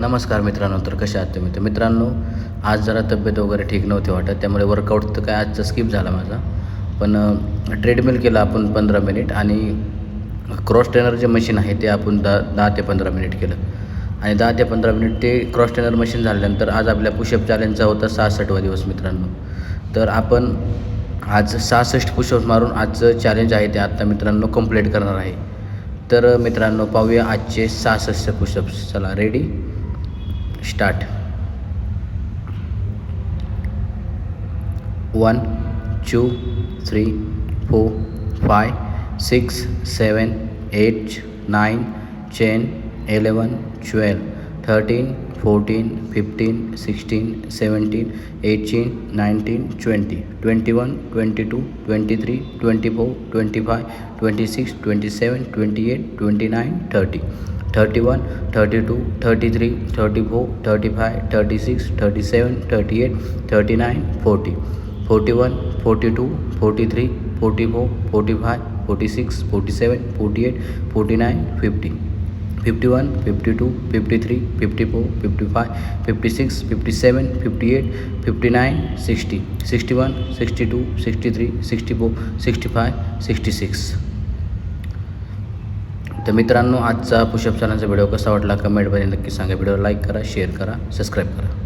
नमस्कार मित्रांनो, तर कशा आहात तुम्ही? तर मित्रांनो, आज जरा तब्येत वगैरे ठीक नव्हती वाटत, त्यामुळे वर्कआउट तर काय आजचा स्किप झाला माझा. पण ट्रेडमिल केला आपण 15 मिनिट आणि क्रॉस ट्रेनर जे मशीन आहे ते आपण 10 ते 15 मिनिट केलं आणि 10 ते 15 मिनिट ते क्रॉस ट्रेनर मशीन झाल्यानंतर आज आपल्या पुशअप चॅलेंजचा होता 66वा दिवस मित्रांनो. तर आपण आज 66 पुशअप्स मारून आजचं चॅलेंज आहे ते आत्ता मित्रांनो कंप्लीट करणार आहे. तर मित्रांनो, पाहूया आजचे 66 पुशअप्स. चला, रेडी, स्टार्ट. 1 2 3 4 5 6 7 8 9 10 11 12 13 14 15 16 17 18 19 20 21 22 23 24 25 26 27 28 29 30 31 32 33 34 35 36 37 38 39 40 41 42 43 44 45 46 47 48 49 50 51 52 53 54 55 56 57 58 59 60 61 62 63 64 65 66. तर मित्रांनो, आजचा पुशअप चॅनलचा व्हिडिओ कसा वाटला कमेंटमध्ये नक्की सांगा. व्हिडिओ लाईक करा, शेअर करा, सबस्क्राईब करा.